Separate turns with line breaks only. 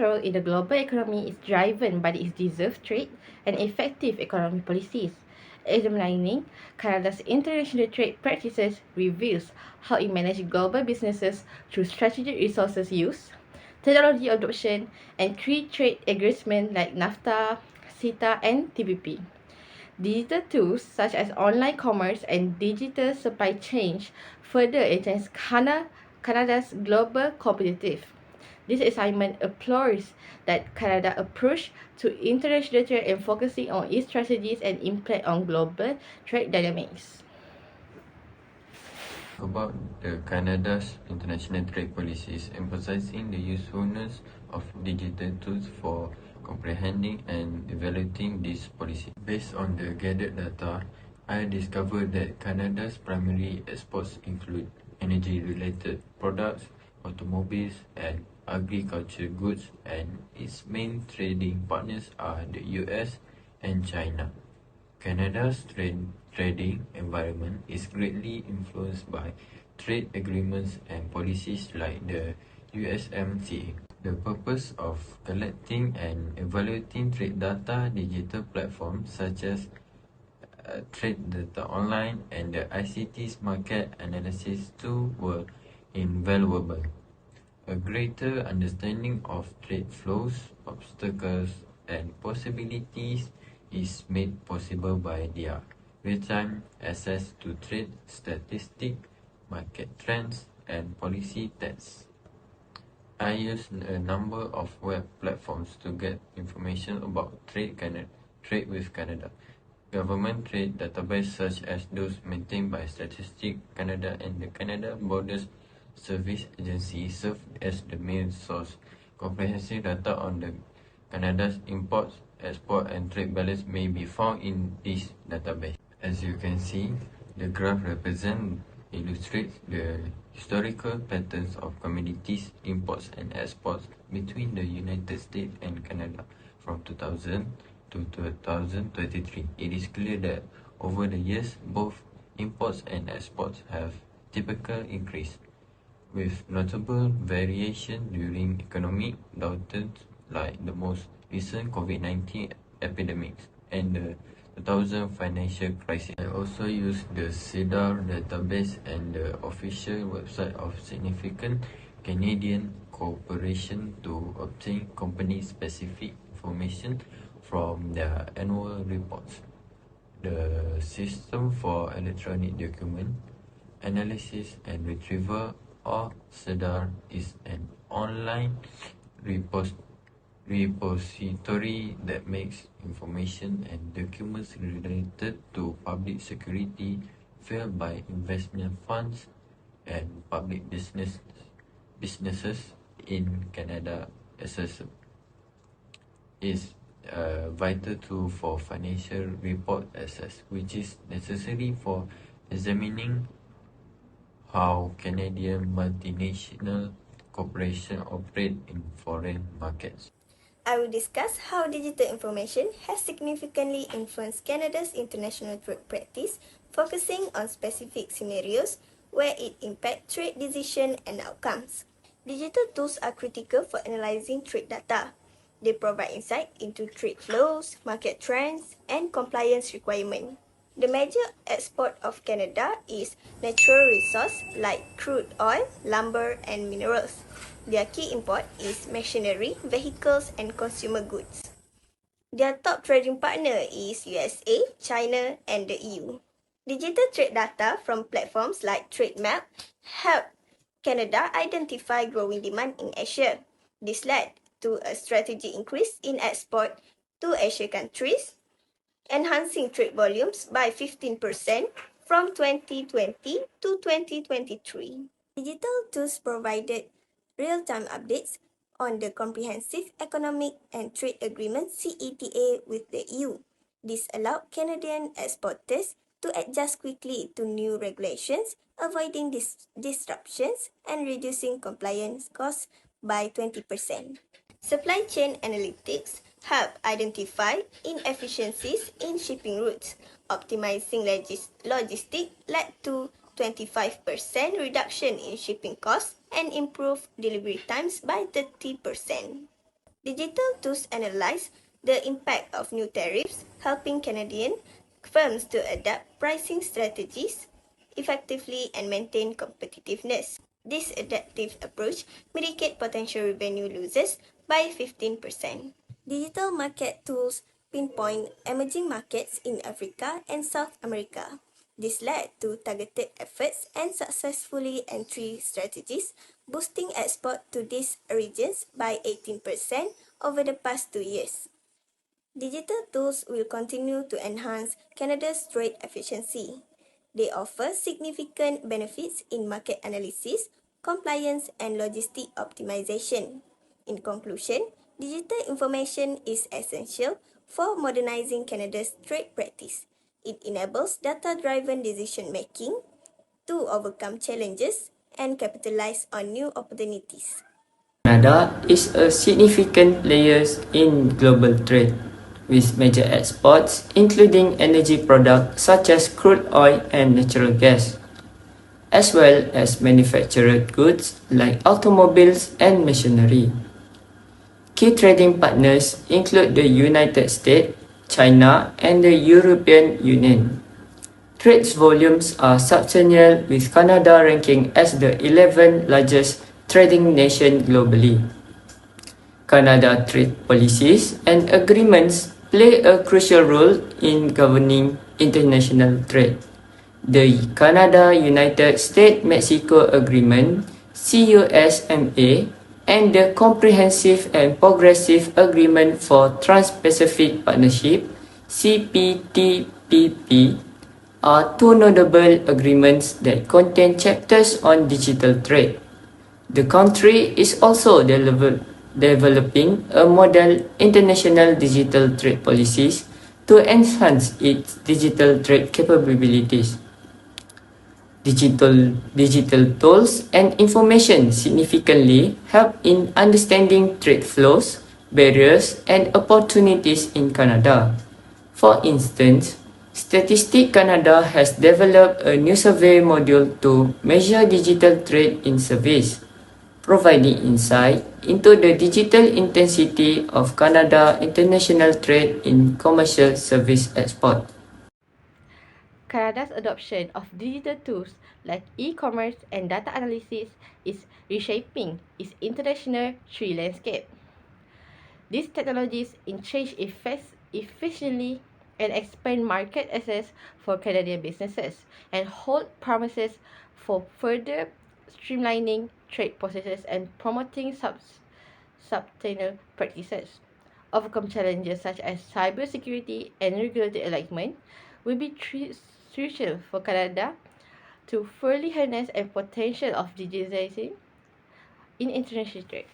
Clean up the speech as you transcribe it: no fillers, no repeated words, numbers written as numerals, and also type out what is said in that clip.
role in the global economy is driven by its deserved trade and effective economic policies. Examining Canada's international trade practices reveals how it managed global businesses through strategic resources use, technology adoption, and free trade agreements like NAFTA, CETA, and TPP. Digital tools such as online commerce and digital supply chain further enhance Canada's global competitive. This assignment explores that Canada approach to international trade and focusing on its strategies and impact on global trade dynamics.
About the Canada's international trade policies, emphasizing the usefulness of digital tools for comprehending and evaluating this policy. Based on the gathered data, I discovered that Canada's primary exports include energy-related products, automobiles, and agriculture goods, and its main trading partners are the US and China. Canada's trading environment is greatly influenced by trade agreements and policies like the USMCA. The purpose of collecting and evaluating trade data, digital platforms such as Trade Data Online and the ICT's market analysis tool were invaluable. A greater understanding of trade flows, obstacles, and possibilities is made possible by their real-time access to trade statistics, market trends, and policy texts. I use a number of web platforms to get information about trade with Canada. Government trade databases such as those maintained by Statistics Canada and the Canada Borders Service Agency serve as the main source. Comprehensive data on the Canada's imports, export, and trade balance may be found in this database. As you can see, the graph illustrates the historical patterns of commodities imports and exports between the United States and Canada from 2000 to 2023. It is clear that over the years, both imports and exports have typically increased, with notable variation during economic downturns like the most recent COVID-19 epidemic and the 2000 financial crisis. I also use the CEDAR database and the official website of significant Canadian corporations to obtain company-specific information from their annual reports. The System for Electronic Document Analysis and Retrieval, or CEDAR, is an online repository that makes information and documents related to public security filed by investment funds and public businesses in Canada accessible. Is a vital tool for financial report access, which is necessary for examining how Canadian multinational corporations operate in foreign markets.
I will discuss how digital information has significantly influenced Canada's international trade practice, focusing on specific scenarios where it impacts trade decisions and outcomes. Digital tools are critical for analyzing trade data. They provide insight into trade flows, market trends, and compliance requirements. The major export of Canada is natural resources like crude oil, lumber, and minerals. Their key import is machinery, vehicles, and consumer goods. Their top trading partner is USA, China, and the EU. Digital trade data from platforms like TradeMap help Canada identify growing demand in Asia. This led to a strategic increase in export to Asia countries, enhancing trade volumes by 15% from 2020 to 2023. Digital tools provided real-time updates on the Comprehensive Economic and Trade Agreement (CETA) with the EU. This allowed Canadian exporters to adjust quickly to new regulations, avoiding disruptions and reducing compliance costs by 20%. Supply chain analytics help identify inefficiencies in shipping routes. Optimizing logistics led to 25% reduction in shipping costs and improved delivery times by 30%. Digital tools analyze the impact of new tariffs, helping Canadian firms to adapt pricing strategies effectively and maintain competitiveness. This adaptive approach mitigates potential revenue losses by 15%. Digital market tools pinpoint emerging markets in Africa and South America. This led to targeted efforts and successfully entry strategies, boosting export to these regions by 18% over the past 2 years. Digital tools will continue to enhance Canada's trade efficiency. They offer significant benefits in market analysis, compliance, and logistic optimization. In conclusion, digital information is essential for modernizing Canada's trade practice. It enables data-driven decision-making to overcome challenges and capitalize on new opportunities.
Canada is a significant player in global trade, with major exports including energy products such as crude oil and natural gas, as well as manufactured goods like automobiles and machinery. Key trading partners include the United States, China, and the European Union. Trade volumes are substantial, with Canada ranking as the 11th largest trading nation globally. Canada trade policies and agreements play a crucial role in governing international trade. The Canada-United States-Mexico Agreement (CUSMA) and the Comprehensive and Progressive Agreement for Trans-Pacific Partnership (CPTPP) are two notable agreements that contain chapters on digital trade. The country is also developing a model international digital trade policies to enhance its digital trade capabilities. Digital tools and information significantly help in understanding trade flows, barriers, and opportunities in Canada. For instance, Statistics Canada has developed a new survey module to measure digital trade in service, providing insight into the digital intensity of Canada international trade in commercial service export.
Canada's adoption of digital tools like e-commerce and data analysis is reshaping its international trade landscape. These technologies entrench efficiently and expand market access for Canadian businesses and hold promises for further streamlining trade processes and promoting sustainable practices. Overcome challenges such as cybersecurity and regulatory alignment will be crucial for Canada to fully harness the potential of digitization in international trade.